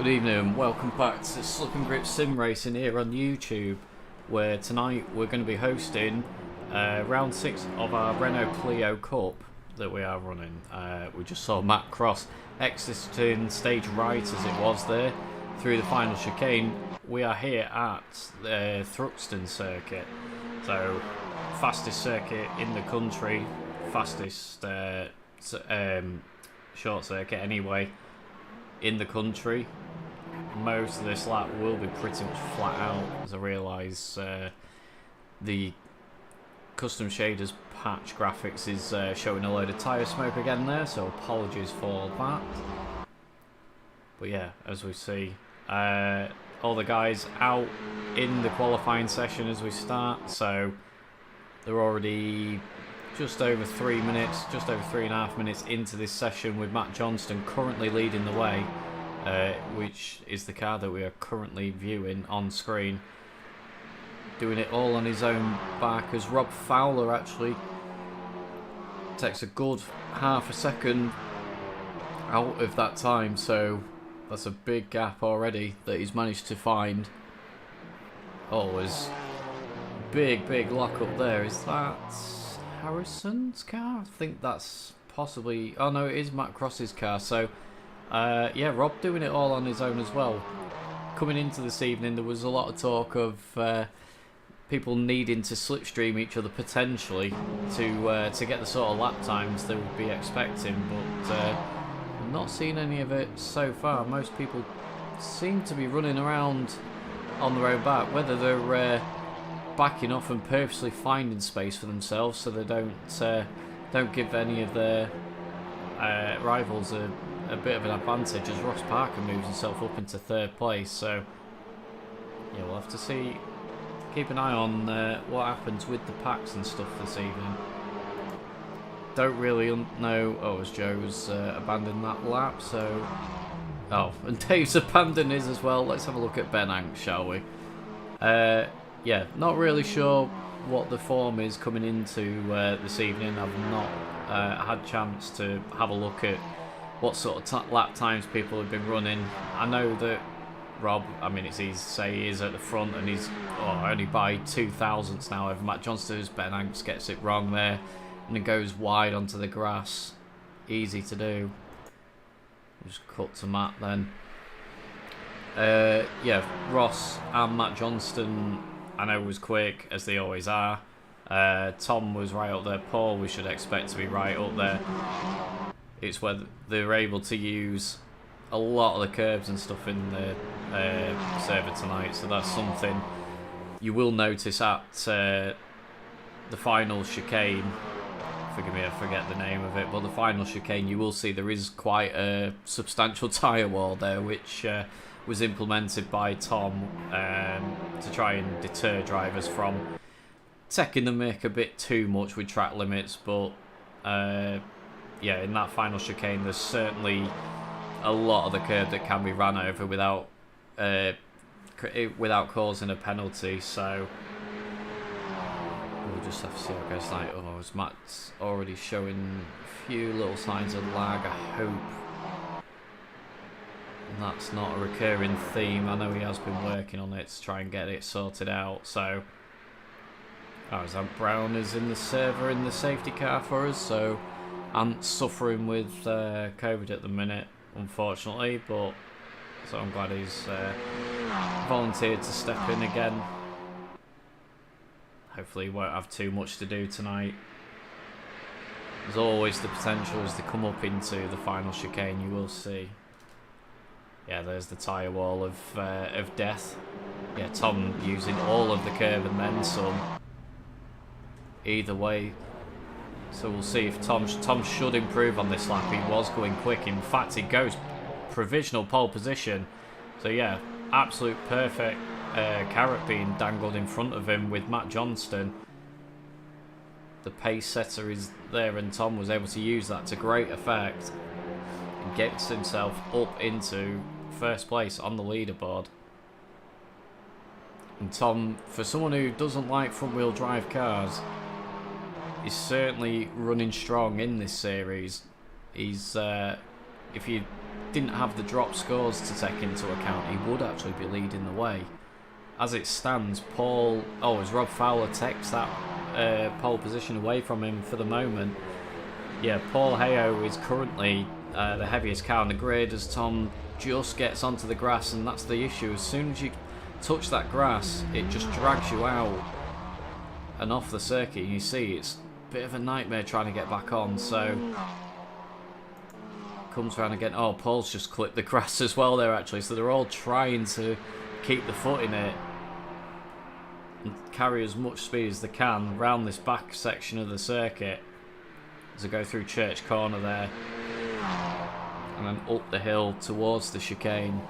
Good evening and welcome back to Slip Grip Simracing here on YouTube, where tonight we're going to be hosting round 6 of our Renault Clio Cup that we are running. We just saw Matt Cross exiting stage right as it was there through the final chicane. We are here at the Thruxton circuit, so fastest circuit in the country, fastest short circuit anyway in the country. Most of this lap will be pretty much flat out, as I realise the custom shaders patch graphics is showing a load of tyre smoke again there, so apologies for that. But yeah, as we see, all the guys out in the qualifying session as we start, so they're already just over 3 minutes, just over 3.5 minutes into this session, with Matt Johnston currently leading the way. Which is the car that we are currently viewing on screen. Doing it all on his own back, as Rob Fowler actually takes a good half a second out of that time, so that's a big gap already that he's managed to find. Always big lock up there. Is that Harrison's car? I think that's possibly... oh no, it is Matt Cross's car. So yeah, Rob doing it all on his own as well. Coming into this evening, there was a lot of talk of people needing to slipstream each other potentially to get the sort of lap times they would be expecting, but I've not seen any of it so far. Most people seem to be running around on their own back, whether they're backing off and purposely finding space for themselves so they don't give any of their rivals a bit of an advantage, as Ross Parker moves himself up into 3rd place. So yeah, we'll have to see, keep an eye on what happens with the packs and stuff this evening. Don't really know. Oh, as Joe's abandoned that lap, so oh, and Dave's abandoned his as well. Let's have a look at Ben Hanks, shall we? Yeah, not really sure what the form is coming into this evening. I've not had chance to have a look at what sort of lap times people have been running. I know that Rob, I mean, it's easy to say he is at the front and he's only by 2,000ths now over Matt Johnston, as Ben Hanks gets it wrong there and it goes wide onto the grass. Easy to do. Just cut to Matt then. Yeah, Ross and Matt Johnston, I know, was quick, as they always are. Tom was right up there. Paul, we should expect to be right up there. It's where they're able to use a lot of the curbs and stuff in the server tonight, so that's something you will notice at the final chicane. Forgive me, I forget the name of it, but the final chicane, you will see there is quite a substantial tyre wall there, which was implemented by Tom to try and deter drivers from taking the mick a bit too much with track limits. But yeah, in that final chicane, there's certainly a lot of the curb that can be ran over without causing a penalty. So we'll just have to see how it goes. Like, oh, as Matt's already showing a few little signs of lag, I hope that's not a recurring theme. I know he has been working on it to try and get it sorted out. So Zach Brown is in the server in the safety car for us, so I'm suffering with COVID at the minute, unfortunately, but so I'm glad he's volunteered to step in again. Hopefully he won't have too much to do tonight. There's always the potential as they come up into the final chicane, you will see. Yeah, there's the tyre wall of death. Yeah, Tom using all of the curb and then some. Either way. So we'll see if Tom should improve on this lap. He was going quick. In fact, he goes provisional pole position. So yeah, absolute perfect carrot being dangled in front of him with Matt Johnston. The pace setter is there, and Tom was able to use that to great effect and gets himself up into 1st place on the leaderboard. And Tom, for someone who doesn't like front-wheel drive cars, is certainly running strong in this series. He's if you didn't have the drop scores to take into account, he would actually be leading the way. As it stands, as Rob Fowler takes that pole position away from him for the moment. Yeah, Paul Hayo is currently the heaviest car on the grid as Tom just gets onto the grass, and that's the issue. As soon as you touch that grass, it just drags you out and off the circuit. You see, it's a bit of a nightmare trying to get back on. So comes around again. Oh, Paul's just clipped the grass as well there, actually. So they're all trying to keep the foot in it and carry as much speed as they can round this back section of the circuit as they go through Church Corner there and then up the hill towards the chicane.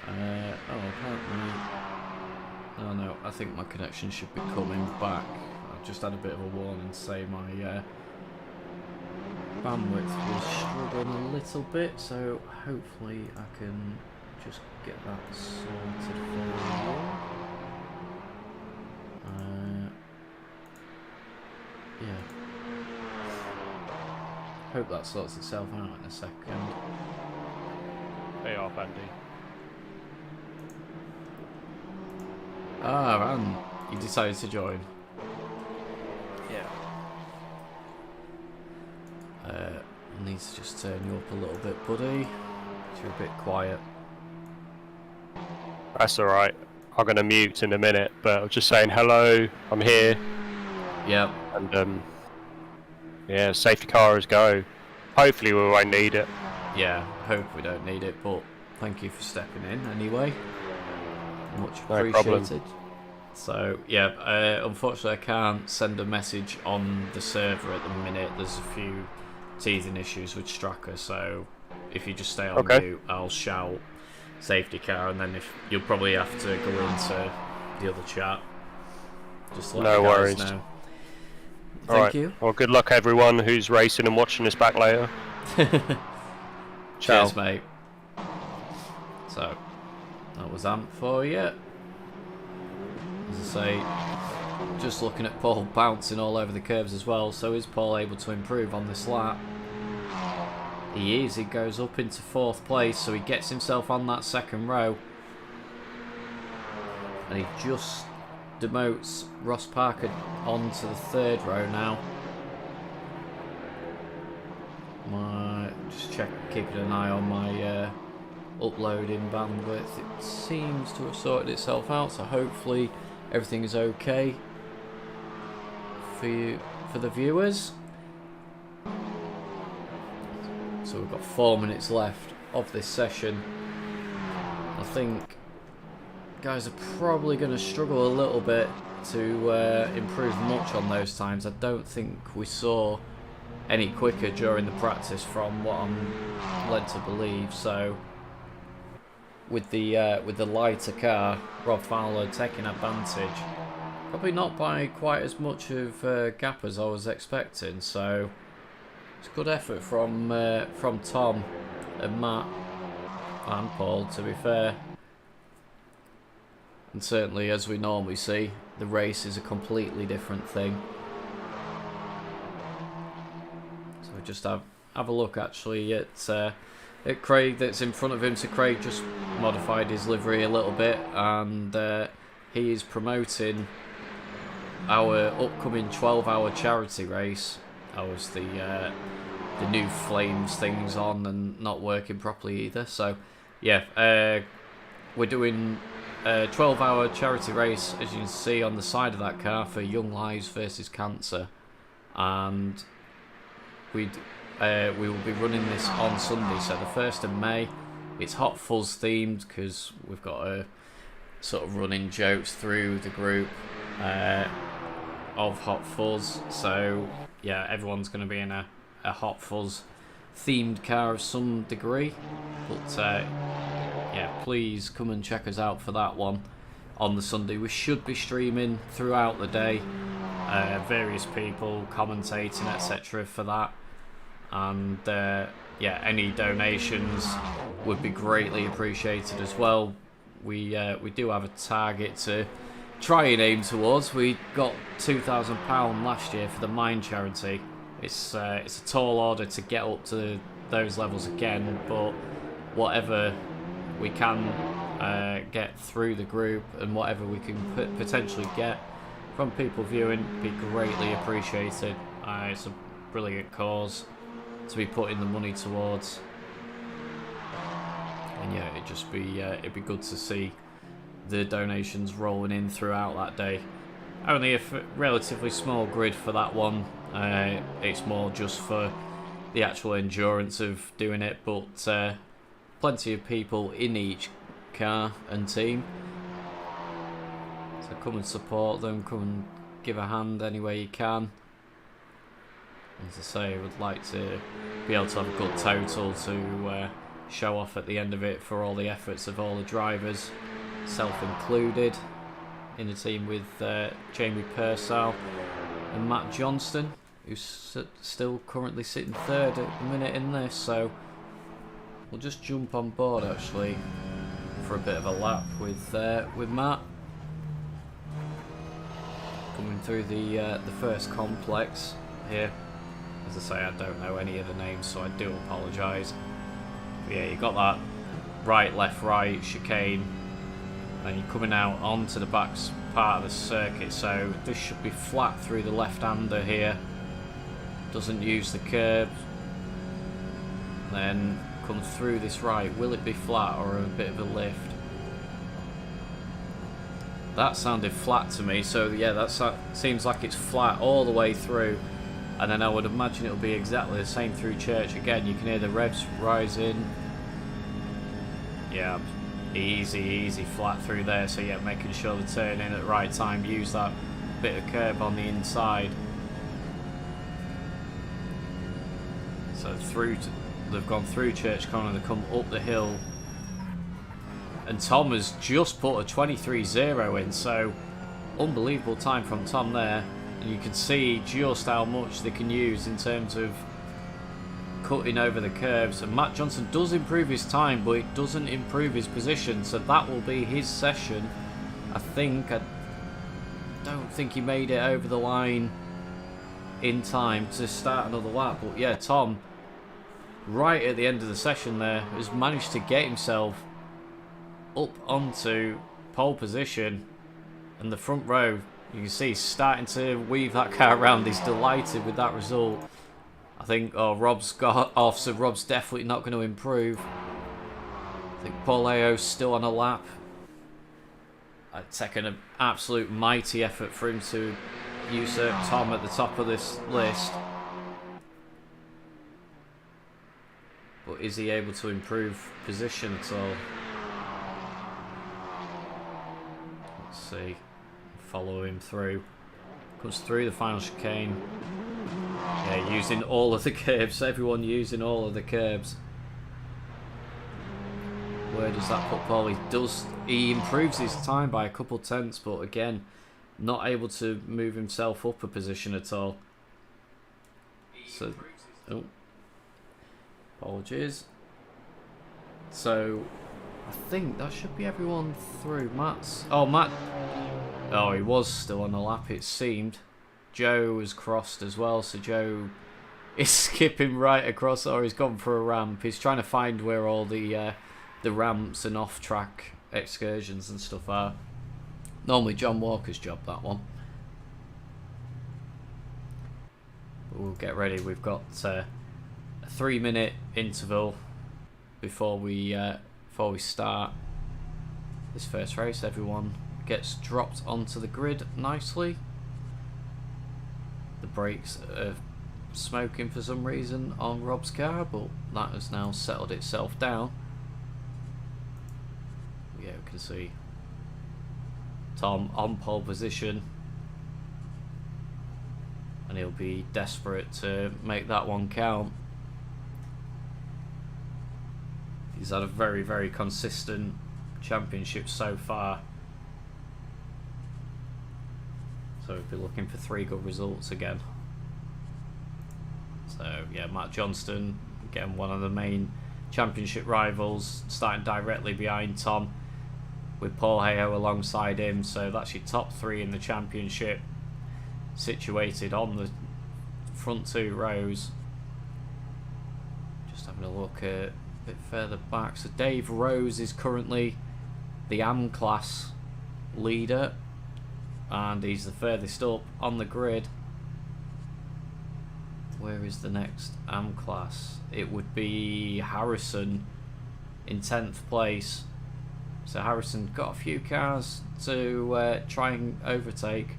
Apparently... Oh no, I think my connection should be coming back. I've just had a bit of a warning to say my bandwidth was struggling a little bit, so hopefully I can just get that sorted for you. Yeah. Hope that sorts itself out in a second. Hey off, Andy. Ah, Ran, you decided to join. Yeah. Need to just turn you up a little bit, buddy. You're a bit quiet. That's alright. I'm going to mute in a minute, but I'm just saying hello, I'm here. Yep. And, yeah, safety car is go. Hopefully we won't need it. Yeah, hope we don't need it, but thank you for stepping in anyway. Much appreciated. No problem. So, yeah, unfortunately I can't send a message on the server at the minute. There's a few teething issues with Straka, so if you just stay on mute, I'll shout safety car, and then if you'll probably have to go into the other chat. Just let no worries. Know. Thank you. Well, good luck everyone who's racing and watching this back later. Cheers, mate. So, that was AMP for you. As I say, just looking at Paul bouncing all over the curves as well. So is Paul able to improve on this lap? He is. He goes up into 4th place, so he gets himself on that 2nd row. And he just demotes Ross Parker onto the 3rd row now. Just keeping an eye on my uploading bandwidth. It seems to have sorted itself out, so hopefully everything is okay for the viewers. So we've got 4 minutes left of this session. I think guys are probably going to struggle a little bit to improve much on those times. I don't think we saw any quicker during the practice from what I'm led to believe. So with the lighter car, Rob Fowler taking advantage. Probably not by quite as much of a gap as I was expecting. So it's a good effort from Tom and Matt and Paul, to be fair. And certainly, as we normally see, the race is a completely different thing. So we just have a look actually at Craig that's in front of him. So Craig just modified his livery a little bit, and he is promoting our upcoming 12-hour charity race. That was the new flames things on and not working properly either. So yeah, we're doing a 12-hour charity race, as you can see on the side of that car, for Young Lives versus Cancer, and we will be running this on Sunday, so the 1st of May. It's Hot Fuzz themed because we've got a sort of running jokes through the group of Hot Fuzz. So yeah, everyone's going to be in a Hot Fuzz themed car of some degree. But yeah, please come and check us out for that one on the Sunday. We should be streaming throughout the day, various people commentating, etc. for that. And yeah, any donations would be greatly appreciated as well. We do have a target to try and aim towards. We got £2,000 last year for the Mind charity, It's a tall order to get up to those levels again, but whatever we can get through the group and whatever we can potentially get from people viewing be greatly appreciated. It's a brilliant cause to be putting the money towards, and yeah, it'd be good to see the donations rolling in throughout that day. Only a relatively small grid for that one. It's more just for the actual endurance of doing it, but plenty of people in each car and team, so come and support them, come and give a hand any way you can. As I say, I would like to be able to have a good total to show off at the end of it for all the efforts of all the drivers, self included, in the team with Jamie Purcell and Matt Johnston, who's still currently sitting third at the minute in this. So we'll just jump on board actually for a bit of a lap with Matt. Coming through the first complex here. As I say, I don't know any of the names, so I do apologise. But yeah, you got that right, left, right chicane, and you're coming out onto the back part of the circuit, so this should be flat through the left-hander here. Doesn't use the curb. Then come through this right. Will it be flat or a bit of a lift? That sounded flat to me, so yeah, that seems like it's flat all the way through. And then I would imagine it'll be exactly the same through Church again. You can hear the revs rising. Yeah, easy flat through there. So yeah, making sure to turn in at the right time. Use that bit of curb on the inside. So they've gone through Church Corner. They come up the hill. And Tom has just put a 23.0 in. So unbelievable time from Tom there. And you can see just how much they can use in terms of cutting over the curves. And Matt Johnson does improve his time, but it doesn't improve his position. So that will be his session. I don't think he made it over the line in time to start another lap. But yeah, Tom, right at the end of the session there, has managed to get himself up onto pole position. And the front row, you can see he's starting to weave that car around. He's delighted with that result. I think Rob's got off, so Rob's definitely not going to improve. I think Paul Ao's still on a lap. I'd taken an absolute mighty effort for him to usurp Tom at the top of this list. But is he able to improve position at all? Let's see. Follow him through. Comes through the final chicane. Yeah, using all of the curbs. Everyone using all of the curbs. Where does that put Paul? He improves his time by a couple tenths, but again, not able to move himself up a position at all. So, oh, apologies. So, I think that should be everyone through. Matt. Oh, he was still on the lap, it seemed. Joe was crossed as well, so Joe is skipping right across, or he's gone for a ramp. He's trying to find where all the ramps and off-track excursions and stuff are. Normally John Walker's job, that one. But we'll get ready. We've got a 3-minute interval before we start this first race. Everyone gets dropped onto the grid nicely. The brakes are smoking for some reason on Rob's car, but that has now settled itself down. Yeah, we can see Tom on pole position, and he'll be desperate to make that one count. He's had a very consistent championship so far. So we'll be looking for 3 good results again. So yeah, Matt Johnston, again one of the main championship rivals, starting directly behind Tom, with Paul Hayo alongside him. So that's your top 3 in the championship, situated on the front two rows. Just having a look a bit further back. So Dave Rose is currently the AM class leader, and he's the furthest up on the grid. Where is the next AM class? It would be Harrison in 10th place. So Harrison got a few cars to try and overtake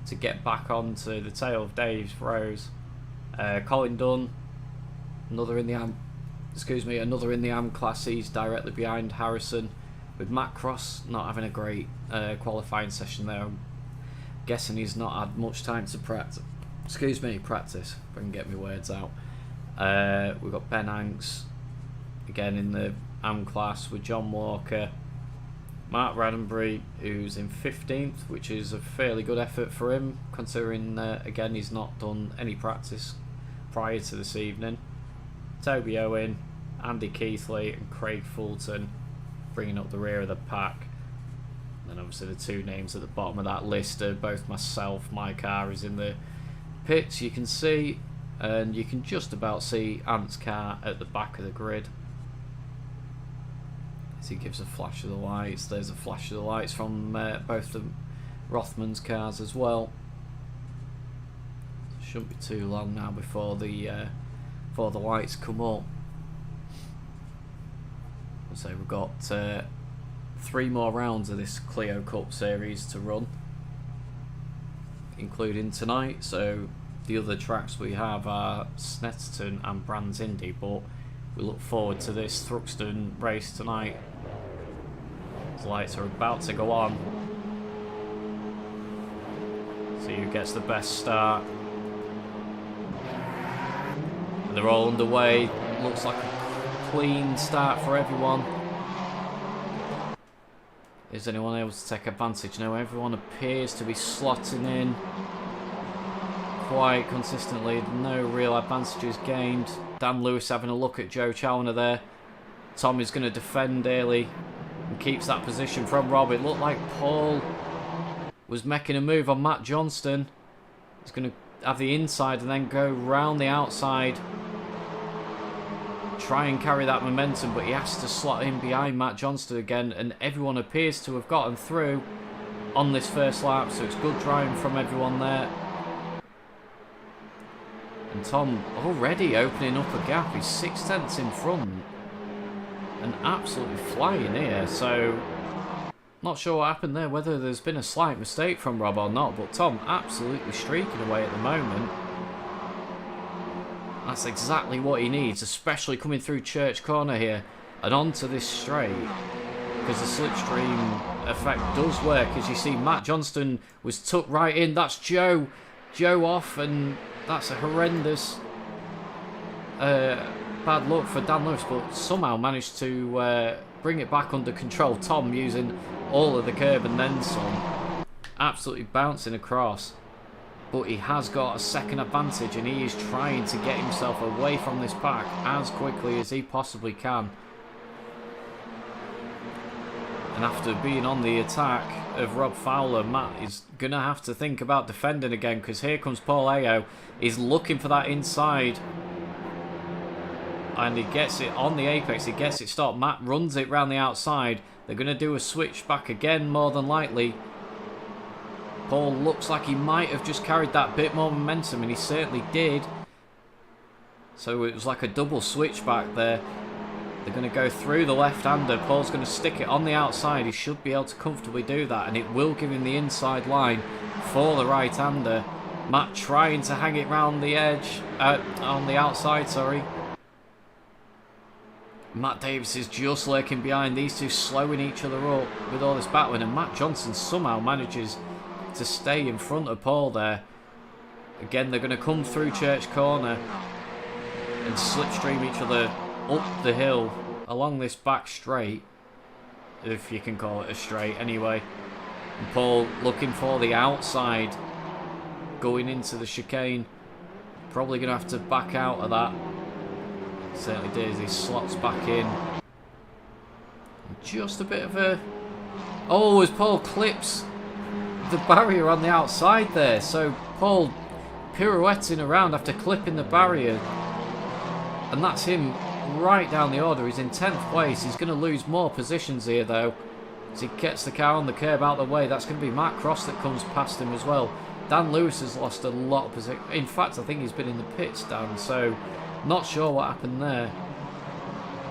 to get back onto the tail of Dave Rose. Colin Dunn, another in the AM class. He's directly behind Harrison, with Matt Cross not having a great qualifying session there. I'm guessing he's not had much time to practice. Practice, if I can get my words out. We've got Ben Hanks again in the AM class with John Walker. Mark Roddenberry, who's in 15th, which is a fairly good effort for him, considering, again, he's not done any practice prior to this evening. Toby Owen, Andy Keithley and Craig Fulton bringing up the rear of the pack. And then obviously the two names at the bottom of that list are both myself. My car is in the pits, you can see, and you can just about see Ant's car at the back of the grid. As he gives a flash of the lights, there's a flash of the lights from both the Rothman's cars as well. Shouldn't be too long now before the lights come up. So we've got 3 more rounds of this Clio Cup series to run, including tonight. So the other tracks we have are Snetterton and Brands Indy, but we look forward to this Thruxton race tonight. The lights are about to go on. See who gets the best start. And they're all underway. Looks like a clean start for everyone. Is anyone able to take advantage? No, everyone appears to be slotting in quite consistently. No real advantages gained. Dan Lewis having a look at Joe Challoner there. Tom is going to defend early and keeps that position from Rob. It looked like Paul was making a move on Matt Johnston. He's going to have the inside and then go round the outside. Try and carry that momentum, but he has to slot in behind Matt Johnston again, and everyone appears to have gotten through on this first lap, so it's good driving from everyone there. And Tom already opening up a gap. He's 6/10 in front and absolutely flying here. So not sure what happened there, whether there's been a slight mistake from Rob or not, but Tom absolutely streaking away at the moment. That's exactly what he needs, especially coming through Church Corner here and onto this straight, because the slipstream effect does work. As you see, Matt Johnston was tucked right in. That's Joe off, and that's a horrendous bad luck for Dan Lewis, but somehow managed to bring it back under control. Tom using all of the curb and then some, absolutely bouncing across, but he has got a second advantage, and he is trying to get himself away from this pack as quickly as he possibly can. And after being on the attack of Rob Fowler, Matt is going to have to think about defending again, because here comes Paul Ayo. He's looking for that inside, and he gets it on the apex. He gets it stopped. Matt runs it round the outside. They're going to do a switch back again, more than likely. Paul looks like he might have just carried that bit more momentum, and he certainly did. So it was like a double switch back there. They're going to go through the left-hander. Paul's going to stick it on the outside. He should be able to comfortably do that, and it will give him the inside line for the right-hander. Matt trying to hang it round the edge, on the outside, sorry. Matt Davis is just lurking behind. These two slowing each other up with all this battling, and Matt Johnson somehow manages to stay in front of Paul there. Again, they're going to come through Church Corner and slipstream each other up the hill along this back straight, if you can call it a straight anyway. And Paul looking for the outside going into the chicane. Probably going to have to back out of that. Certainly did as he slots back in. Just a bit of a... Oh, as Paul clips the barrier on the outside there. So Paul pirouetting around after clipping the barrier. And that's him right down the order. He's in 10th place. He's going to lose more positions here, though. As he gets the car on the curb out of the way, that's going to be Matt Cross that comes past him as well. Dan Lewis has lost a lot of position. In fact, I think he's been in the pits, Dan, so not sure what happened there.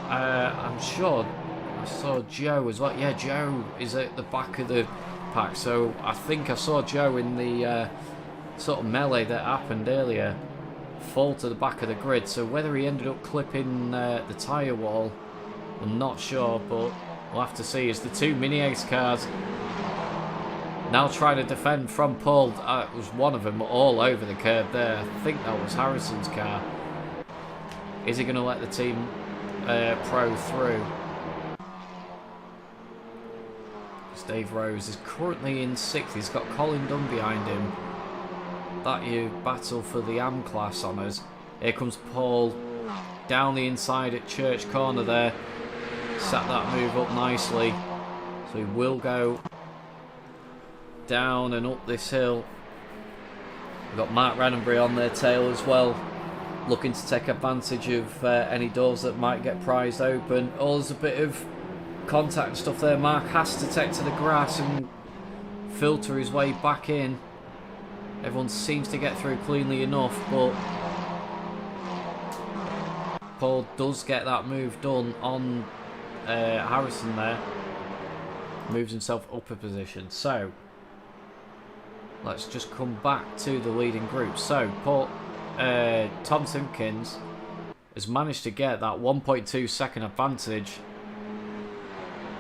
I'm sure I saw Joe as well. Yeah, Joe is at the back of the pack, so I think I saw Joe in the sort of melee that happened earlier fall to the back of the grid. So whether he ended up clipping the tyre wall, I'm not sure, but we'll have to see. As the two Mini Ace cars now trying to defend from Paul. It was one of them all over the curb there. I think that was Harrison's car. Is he going to let the team pro through? Dave Rose is currently in 6th. He's got Colin Dunn behind him. That you battle for the AM class honours. Here comes Paul down the inside at Church Corner there. Set that move up nicely. So he will go down and up this hill. We've got Mark Ranenbury on their tail as well, looking to take advantage of any doors that might get prized open. Oh, there's a bit of contact and stuff there. Mark has to take to the grass and filter his way back in. Everyone seems to get through cleanly enough, but Paul does get that move done on Harrison there. Moves himself up a position. So let's just come back to the leading group. So Tom Simpkins has managed to get that 1.2 second advantage,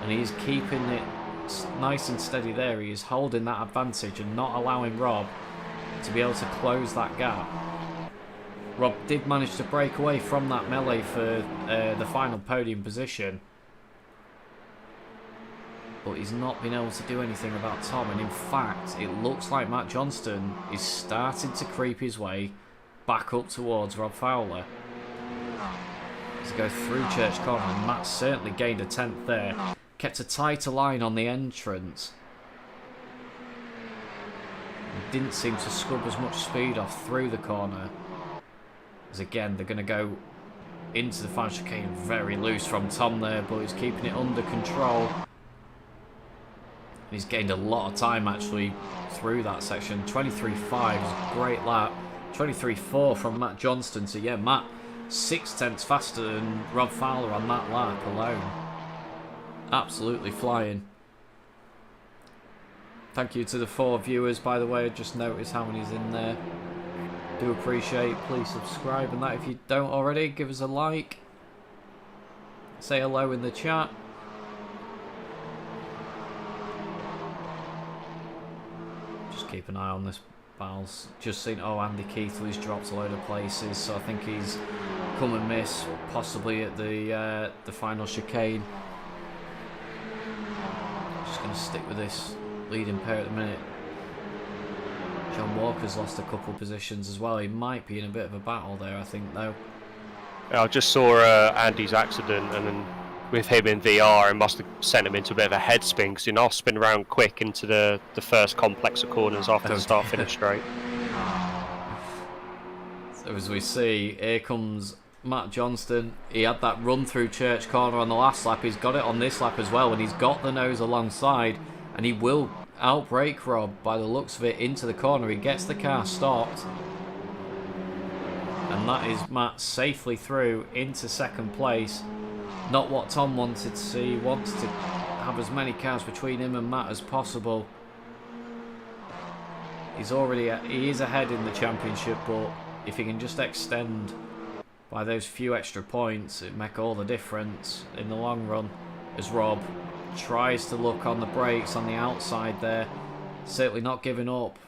and he's keeping it nice and steady there. He is holding that advantage and not allowing Rob to be able to close that gap. Rob did manage to break away from that melee for the final podium position, but he's not been able to do anything about Tom. And in fact, it looks like Matt Johnston is starting to creep his way back up towards Rob Fowler. As he goes through Church Corner, and Matt certainly gained a 10th there. Kept a tighter line on the entrance. Didn't seem to scrub as much speed off through the corner. As again, they're going to go into the final chicane very loose from Tom there, but he's keeping it under control. He's gained a lot of time actually through that section. 23.5 is a great lap. 23.4 from Matt Johnston. So yeah, Matt 6/10 faster than Rob Fowler on that lap alone. Absolutely flying. Thank you to the 4 viewers, by the way. I just noticed how many's in there. Do appreciate. Please subscribe, and that if you don't already, give us a like. Say hello in the chat. Just keep an eye on this battles. Just seen, oh, Andy Keithley's dropped a load of places, so I think he's come and miss possibly at the final chicane. Just going to stick with this leading pair at the minute. John Walker's lost a couple positions as well. He might be in a bit of a battle there, I think, though. I just saw Andy's accident, and then with him in VR, it must have sent him into a bit of a head spin, because you know, spin around quick into the first complex of corners after the start finish straight. So as we see, here comes Matt Johnston. He had that run through Church Corner on the last lap. He's got it on this lap as well, and he's got the nose alongside, and he will outbrake Rob by the looks of it into the corner. He gets the car stopped, and that is Matt safely through into second place. Not what Tom wanted to see. He wants to have as many cars between him and Matt as possible. He is ahead in the championship, but if he can just extend by those few extra points, it'd make all the difference in the long run. As Rob tries to look on the brakes on the outside there, certainly not giving up.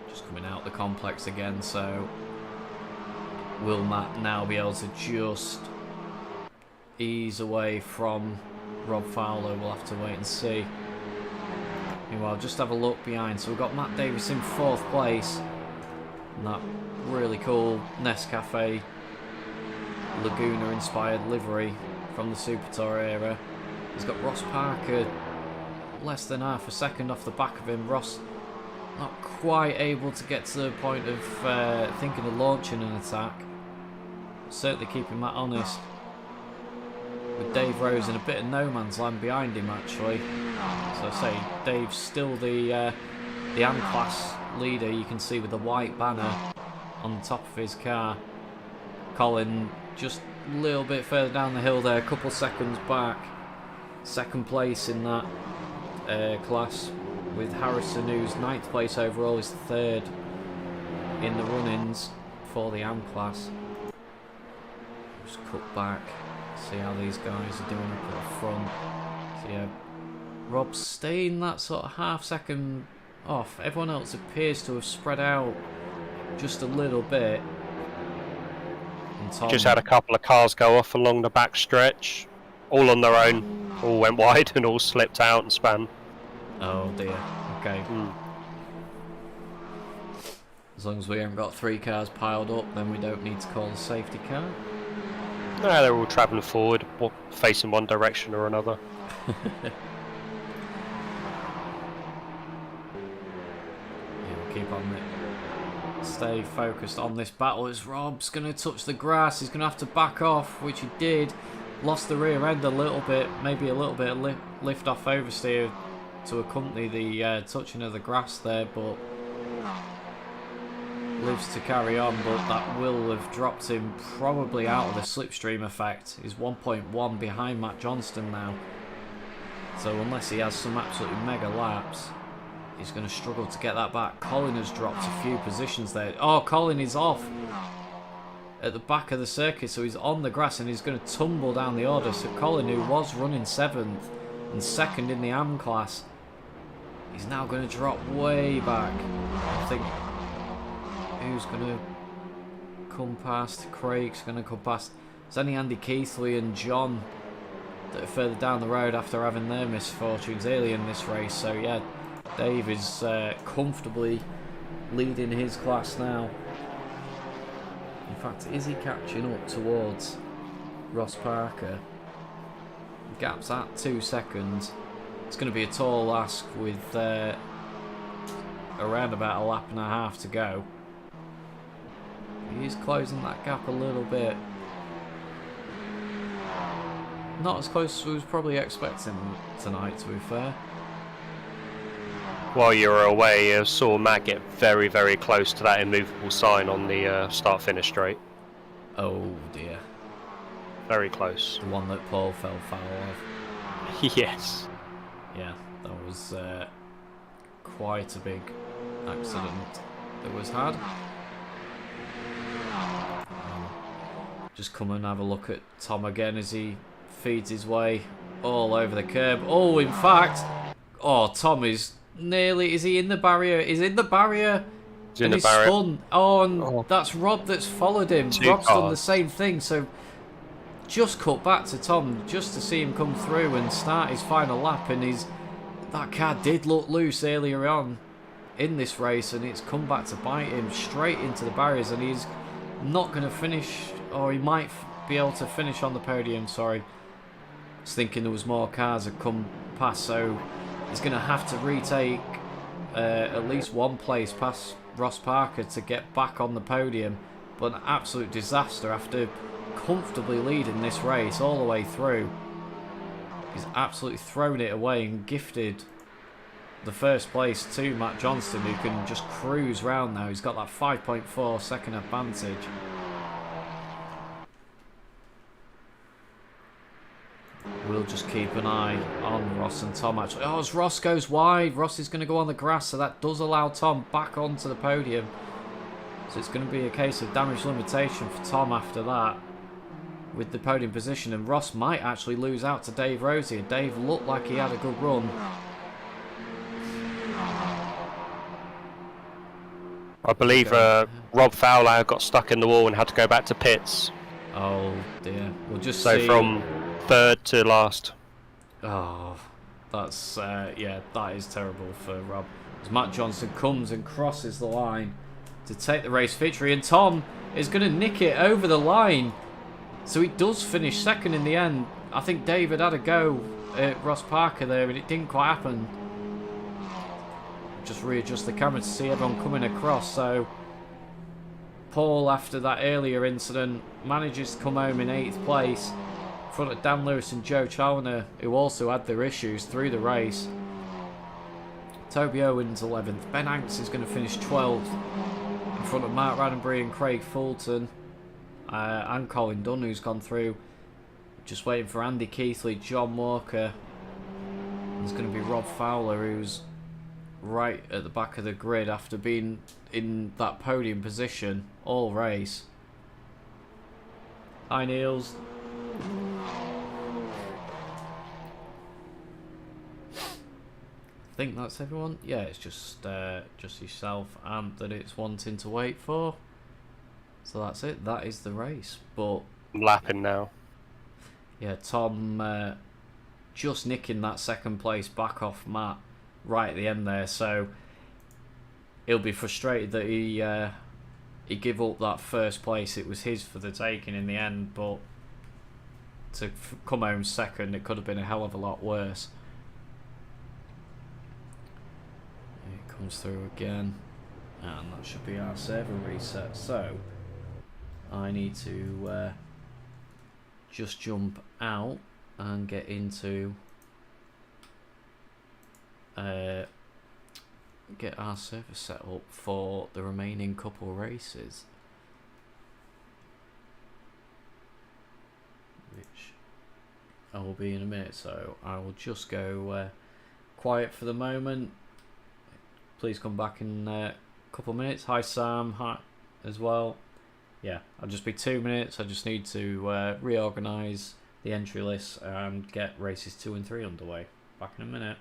Just coming out the complex again, so will Matt now be able to just ease away from Rob Fowler? We'll have to wait and see. Meanwhile, just have a look behind. So we've got Matt Davis in 4th place. And that really cool Nescafe Laguna inspired livery from the Super Tour era. He's got Ross Parker less than half a second off the back of him. Ross not quite able to get to the point of thinking of launching an attack. Certainly keeping Matt honest. With Dave Rose in a bit of no man's land behind him, actually. So I say, Dave's still the M-Class leader, you can see with the white banner on the top of his car. Colin just a little bit further down the hill there, a couple seconds back. Second place in that class, with Harrison, who's 9th place overall, is 3rd in the run-ins for the M-Class. Just cut back, see how these guys are doing up at the front. So yeah, Rob's staying that sort of half-second off. Everyone else appears to have spread out just a little bit. And Tom just had a couple of cars go off along the back stretch, all on their own, all went wide and all slipped out and span. Oh dear, okay. As long as we haven't got 3 cars piled up, then we don't need to call the safety car. No, they're all travelling forward, facing one direction or another. Keep on it. Stay focused on this battle as Rob's going to touch the grass. He's going to have to back off, which he did. Lost the rear end a little bit, maybe a little bit of lift off oversteer to accompany the touching of the grass there, but lives to carry on. But that will have dropped him probably out of the slipstream effect. He's 1.1 behind Matt Johnston now. So unless he has some absolutely mega laps, he's going to struggle to get that back. Colin has dropped a few positions there. Oh, Colin is off at the back of the circuit, so he's on the grass and he's going to tumble down the order. So Colin, who was running 7th and 2nd in the AM class, he's now going to drop way back. I think who's going to come past? Craig's going to come past. It's only Andy Keithley and John that are further down the road after having their misfortunes early in this race. So yeah, Dave is comfortably leading his class now. In fact, is he catching up towards Ross Parker? The gap's at 2 seconds. It's going to be a tall ask with around about a lap and a half to go. He is closing that gap a little bit. Not as close as we was probably expecting tonight, to be fair. While you were away, saw Matt get very, very close to that immovable sign on the start-finish straight. Oh dear. Very close. The one that Paul fell foul of. Yes. Yeah, that was quite a big accident that was had. Just come and have a look at Tom again as he feeds his way all over the curb. Oh, in fact, Tom is nearly... Is he in the barrier? He's in the barrier. He's in the barrier. Spun. Oh, and that's Rob that's followed him. Rob's done the same thing, so just cut back to Tom just to see him come through and start his final lap. And that car did look loose earlier on in this race, and it's come back to bite him straight into the barriers, and he's not going to finish, or he might be able to finish on the podium, sorry. I was thinking there was more cars that come past, so he's going to have to retake at least one place past Ross Parker to get back on the podium. But an absolute disaster after comfortably leading this race all the way through. He's absolutely thrown it away and gifted the first place to Matt Johnston, who can just cruise round now. He's got that 5.4 second advantage. We'll just keep an eye on Ross and Tom actually. Oh, as Ross goes wide, Ross is going to go on the grass, so that does allow Tom back onto the podium. So it's going to be a case of damage limitation for Tom after that with the podium position, and Ross might actually lose out to Dave Rosier. Dave looked like he had a good run. I believe Rob Fowler got stuck in the wall and had to go back to pits. Oh dear. We'll just so see. From 3rd to last. Oh, that's yeah, that is terrible for Rob. As Matt Johnston comes and crosses the line to take the race victory, and Tom is going to nick it over the line. So he does finish 2nd in the end. I think David had a go at Ross Parker there, and it didn't quite happen. just readjust the camera to see everyone coming across. So Paul, after that earlier incident, manages to come home in 8th place in front of Dan Lewis and Joe Challoner, who also had their issues through the race. Toby Owens 11th. Ben Hanks is going to finish 12th in front of Mark Roddenberry and Craig Fulton, and Colin Dunn, who's gone through. Just waiting for Andy Keithley, John Walker. There's going to be Rob Fowler, who's right at the back of the grid after being in that podium position all race. Hi Niels. I think that's everyone. Yeah, it's just yourself and that it's wanting to wait for. So that's it. That is the race. But I'm lapping now. Yeah, Tom just nicking that second place back off Matt right at the end there. So he'll be frustrated that he gave up that first place. It was his for the taking in the end, but to come home second, it could have been a hell of a lot worse. It comes through again, and that should be our server reset. So I need to just jump out and get into get our server set up for the remaining couple races, which I will be in a minute. So I will just go quiet for the moment. Please come back in a couple of minutes. Hi Sam, hi as well. Yeah, I'll just be 2 minutes. I just need to reorganise the entry list and get races 2 and 3 underway. Back in a minute.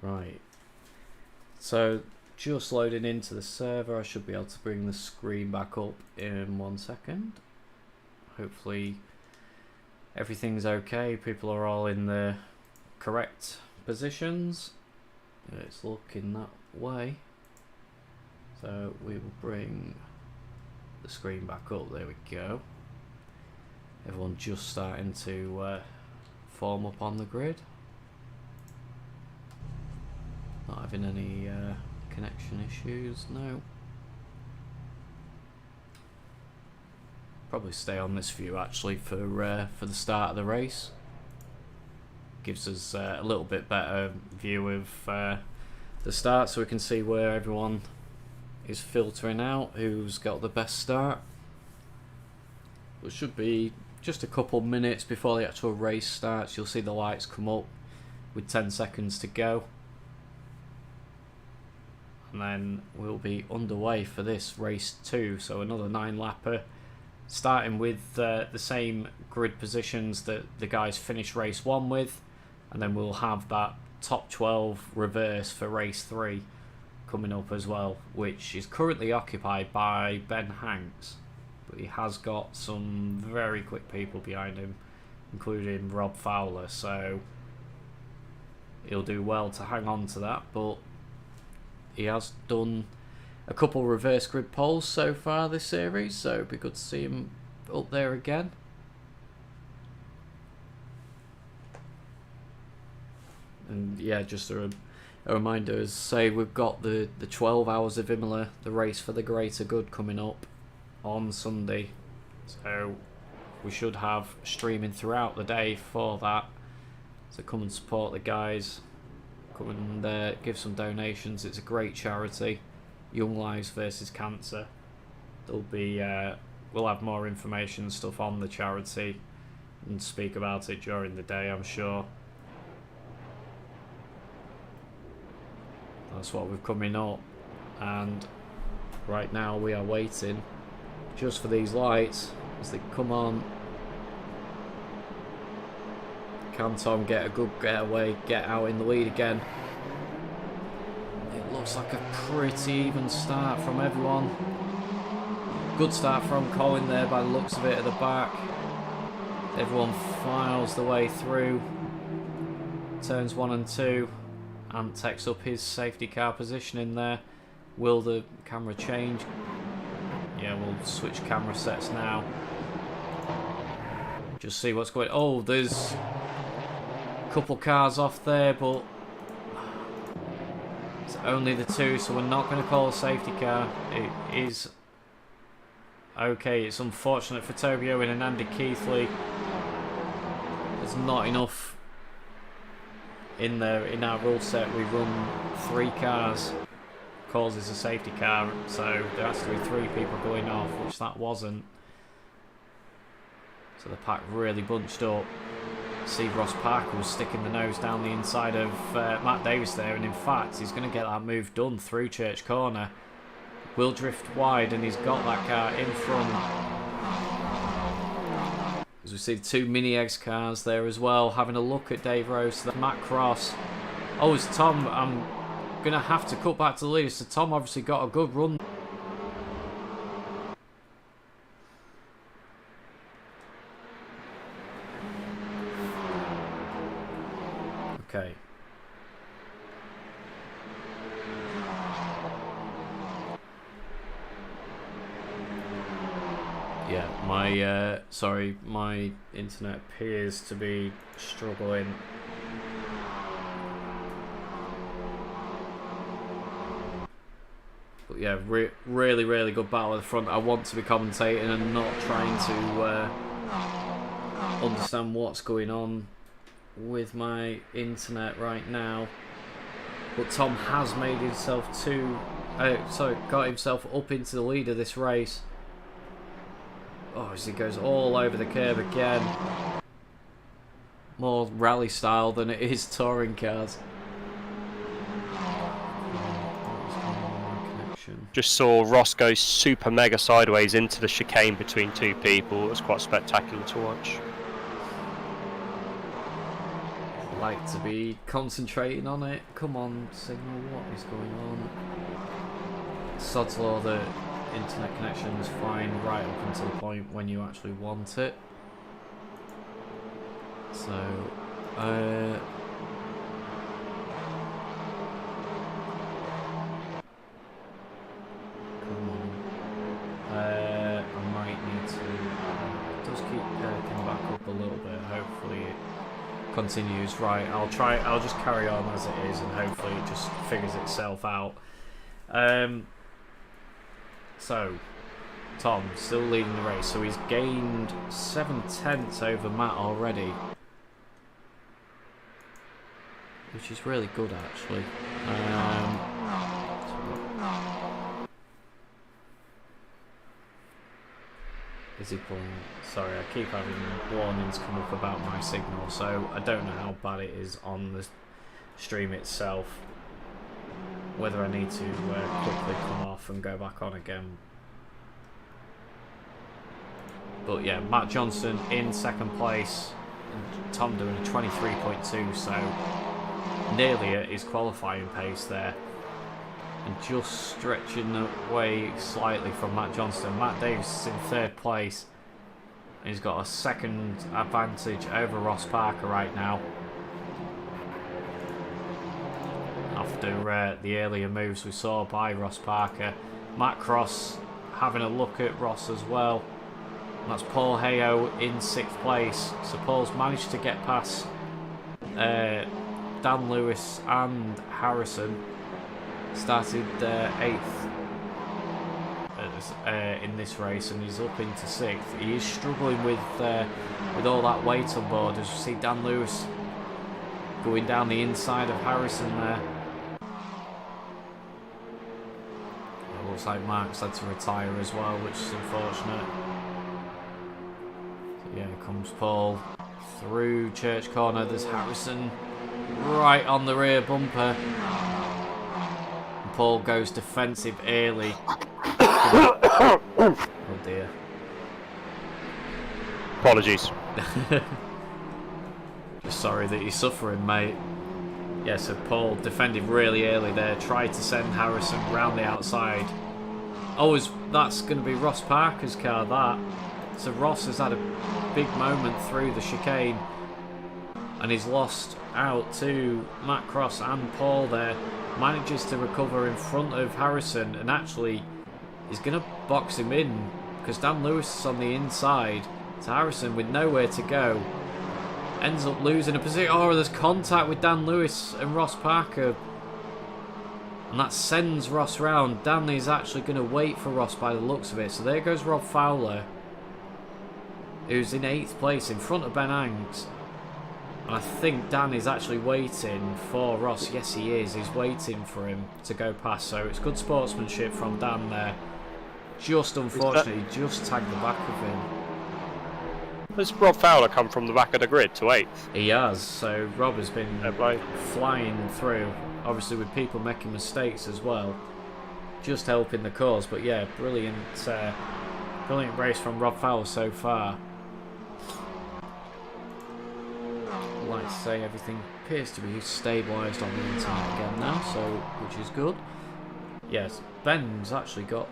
Right. So, just loading into the server. I should be able to bring the screen back up in 1 second. Hopefully everything's okay. People are all in the correct positions. It's looking that way. So we will bring the screen back up. There we go. Everyone just starting to form up on the grid. Not having any connection issues, no. Probably stay on this view actually for the start of the race. Gives us a little bit better view of the start, so we can see where everyone is filtering out, who's got the best start. It should be just a couple minutes before the actual race starts. You'll see the lights come up with 10 seconds to go, and then we'll be underway for this race 2. So another 9-lapper, starting with the same grid positions that the guys finished race 1 with, and then we'll have that top 12 reverse for race 3 coming up as well, which is currently occupied by Ben Hanks, but he has got some very quick people behind him, including Rob Fowler, so he'll do well to hang on to that. But he has done a couple reverse grid poles so far this series, so it'd be good to see him up there again. And yeah, just a reminder, as say, we've got the 12 hours of Imola, the race for the greater good, coming up on Sunday, so we should have streaming throughout the day for that. So come and support the guys, come and give some donations. It's a great charity, Young Lives versus Cancer. There'll be we'll have more information and stuff on the charity and speak about it during the day, I'm sure. That's what we've coming up, and right now we are waiting just for these lights as they come on. Can Tom get a good getaway, get out in the lead again? It looks like a pretty even start from everyone. Good start from Colin there by the looks of it at the back. Everyone files the way through turns 1 and 2. And takes up his safety car position in there. Will the camera change? Yeah, we'll switch camera sets now. Just see what's going on. Oh, there's a couple cars off there, but it's only the 2, so we're not going to call a safety car. It is okay. It's unfortunate for Toby Owen and Andy Keithley. There's not enough in there. In our rule set we run 3 cars, causes a safety car, so there has to be 3 people going off, which that wasn't. So the pack really bunched up. See, Ross Parker was sticking the nose down the inside of Matt Davis there, and in fact he's going to get that move done through Church Corner. Will drift wide, and he's got that car in front. As we see the 2 Mini Eggs cars there as well, having a look at Dave Rose. So Matt Cross. Oh, it's Tom. I'm going to have to cut back to the leader. So Tom obviously got a good run. Okay. Yeah, my internet appears to be struggling. But yeah, really good battle at the front. I want to be commentating and not trying to understand what's going on with my internet right now. But Tom has made himself got himself up into the lead of this race. Oh, as he goes all over the curb again. More rally style than it is touring cars. Just saw Ross go super mega sideways into the chicane between 2 people. It was quite spectacular to watch. like to be concentrating on it. Come on, signal, what is going on? Sod's law, the internet connection is fine right up until the point when you actually want it. So, come on. I might need to. It does keep perking back up a little bit. Hopefully it continues. Right, I'll just carry on as it is, and hopefully it just figures itself out. So, Tom still leading the race. So he's gained 7/10 over Matt already, which is really good actually. Is he pulling? Sorry, I keep having warnings come up about my signal, so I don't know how bad it is on the stream itself. Whether I need to quickly come off and go back on again. But yeah, Matt Johnson in second place, and Tom doing a 23.2, so nearly at his qualifying pace there. And just stretching away slightly from Matt Johnston. Matt Davis is in third place. He's got a second advantage over Ross Parker right now, after the earlier moves we saw by Ross Parker. Matt Cross having a look at Ross as well. And that's Paul Hayo in 6th place. So Paul's managed to get past Dan Lewis and Harrison. Started 8th in this race, and he's up into 6th. He is struggling with all that weight on board, as you see Dan Lewis going down the inside of Harrison there. It looks like Mark's had to retire as well, which is unfortunate. So yeah, here comes Paul through Church Corner. There's Harrison right on the rear bumper. Paul goes defensive early. Oh dear. Apologies. Just sorry that you're suffering, mate. Yeah, so Paul defended really early there, tried to send Harrison round the outside. Oh, that's going to be Ross Parker's car, that. So Ross has had a big moment through the chicane, and he's lost out to Matt Cross and Paul there. Manages to recover in front of Harrison, and actually is going to box him in because Dan Lewis is on the inside. So Harrison, with nowhere to go, ends up losing a position. Oh, there's contact with Dan Lewis and Ross Parker, and that sends Ross round. Dan is actually going to wait for Ross by the looks of it. So there goes Rob Fowler, who's in 8th place in front of Ben Hanks. And I think Dan is actually waiting for Ross. Yes, he is. He's waiting for him to go past. So it's good sportsmanship from Dan there. Just unfortunately, just tagged the back of him. Has Rob Fowler come from the back of the grid to 8th? He has. So Rob has been flying through. Obviously with people making mistakes as well. Just helping the cause. But yeah, brilliant race from Rob Fowler so far. Like to say everything appears to be stabilised on the internet again now, so which is good. Yes, Ben's actually got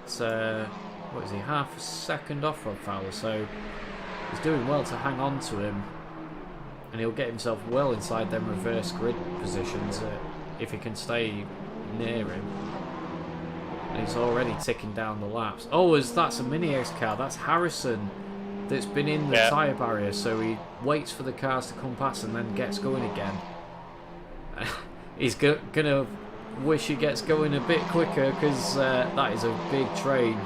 what is he, half a second off Rob Fowler, so he's doing well to hang on to him, and he'll get himself well inside them reverse grid positions if he can stay near him. And he's already ticking down the laps. Oh, that's a Mini X car. That's Harrison that's been in the tyre barrier, so he waits for the cars to come past and then gets going again. He's gonna wish he gets going a bit quicker, because that is a big train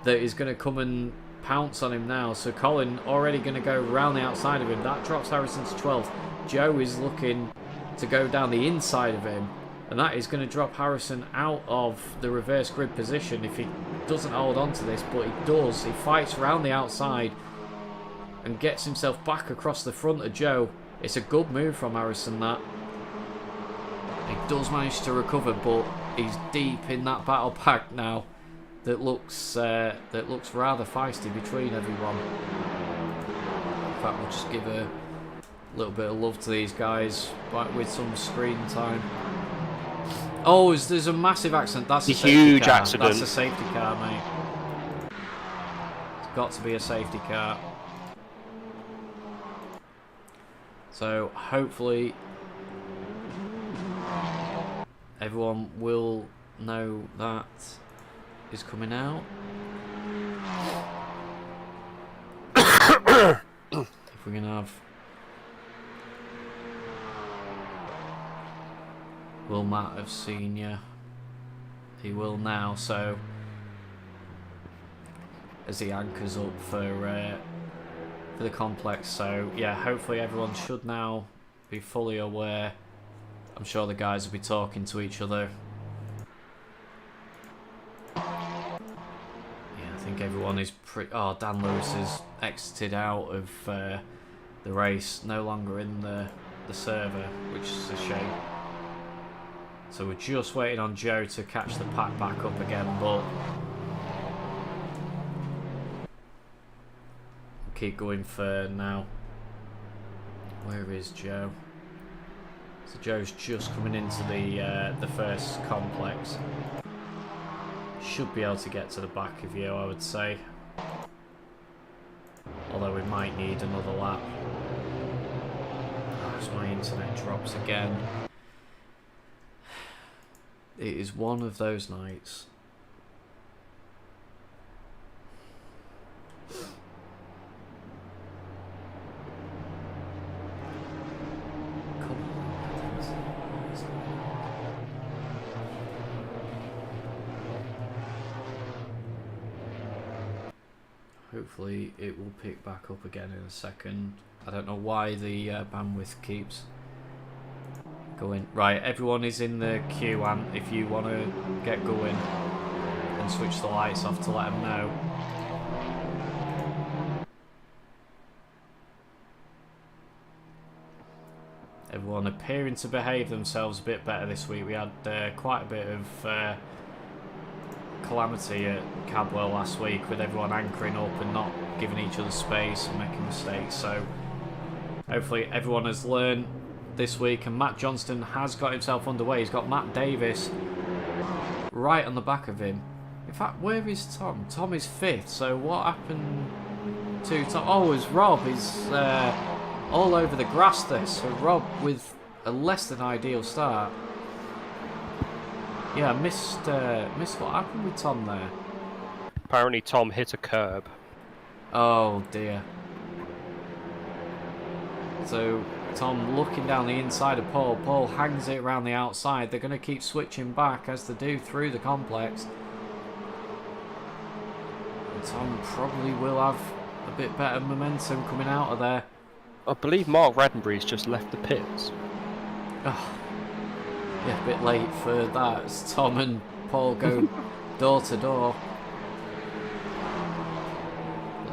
that is going to come and pounce on him now. So Colin already going to go round the outside of him. That drops Harrison to 12th. Joe is looking to go down the inside of him, and that is going to drop Harrison out of the reverse grid position if he doesn't hold on to this, but he does. He fights around the outside and gets himself back across the front of Joe. It's a good move from Harrison, that. He does manage to recover, but he's deep in that battle pack now that looks rather feisty between everyone. In fact, we'll just give a A little bit of love to these guys, like with some screen time. Oh, there's a massive accident. That's a huge car. accident. That's a safety car, mate. It's got to be a safety car. So hopefully everyone will know that is coming out. If we can have... Will Matt have seen you? He will now, so as he anchors up for the complex. So yeah, hopefully everyone should now be fully aware. I'm sure the guys will be talking to each other. Yeah, I think everyone is pretty... Oh, Dan Lewis has exited out of the race, no longer in the server, which is a shame. So we're just waiting on Joe to catch the pack back up again, but we'll keep going for now. Where is Joe? So Joe's just coming into the first complex. Should be able to get to the back of you, I would say. Although we might need another lap. Oh, as my internet drops again. It is one of those nights. Come on. Hopefully it will pick back up again in a second. I don't know why the bandwidth keeps going. Right, everyone is in the queue, and if you want to get going and switch the lights off to let them know. Everyone appearing to behave themselves a bit better this week. We had quite a bit of calamity at Cadwell last week with everyone anchoring up and not giving each other space and making mistakes. So hopefully everyone has learned this week, and Matt Johnston has got himself underway. He's got Matt Davis right on the back of him. In fact, where is Tom? Tom is 5th, so what happened to Tom? Oh, it's Rob. He's all over the grass there, so Rob with a less than ideal start. Yeah, missed what happened with Tom there. Apparently Tom hit a curb. Oh dear. So Tom looking down the inside of Paul. Paul hangs it around the outside. They're going to keep switching back as they do through the complex. And Tom probably will have a bit better momentum coming out of there. I believe Mark Raddenbury's just left the pits. Oh, yeah, a bit late for that as Tom and Paul go door to door.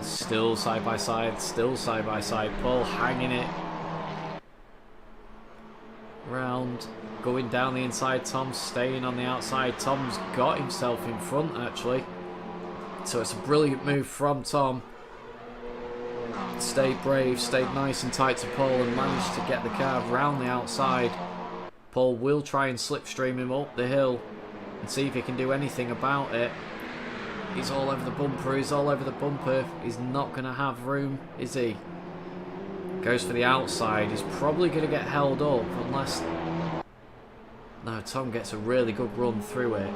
Still side by side, still side by side. Paul hanging it round, going down the inside. Tom staying on the outside. Tom's got himself in front actually, so it's a brilliant move from Tom. Stayed brave, stayed nice and tight to Paul, and managed to get the car round the outside. Paul will try and slipstream him up the hill and see if he can do anything about it. He's all over the bumper, he's all over the bumper. He's not going to have room, is he? Goes for the outside. He's probably going to get held up unless... No, Tom gets a really good run through it.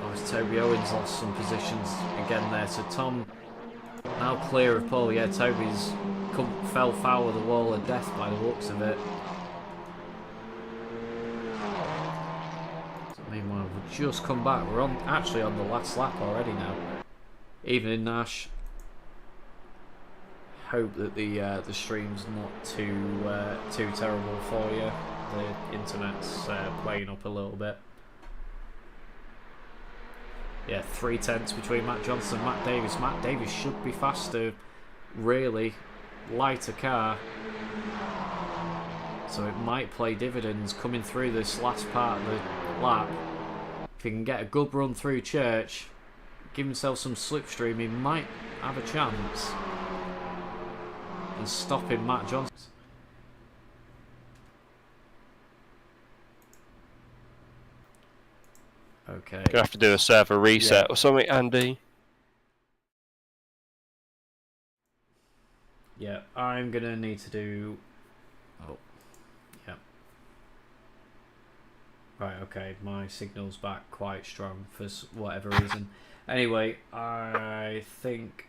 Oh, it's Toby Owens lost some positions again there. So Tom now clear of Paul. Yeah, Toby's fell foul of the wall of death by the looks of it. Meanwhile, we've just come back. We're actually on the last lap already now. Evening, Nash. Hope that the stream's not too terrible for you. The internet's playing up a little bit. Yeah, 3/10 between Matt Johnson and Matt Davis. Matt Davis should be faster, really. Lighter car. So it might play dividends coming through this last part of the lap. If he can get a good run through Church, give himself some slipstream, he might have a chance. and stopping Matt Johnson. Okay. Gonna have to do a server reset or something, Andy. Yeah, I'm gonna need to do. Oh, yeah. Right, okay, my signal's back quite strong for whatever reason. Anyway, I think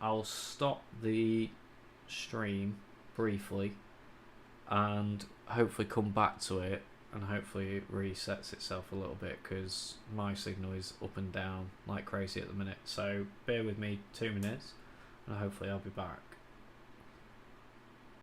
I'll stop the stream briefly and hopefully come back to it, and hopefully it resets itself a little bit because my signal is up and down like crazy at the minute. So bear with me 2 minutes and hopefully I'll be back.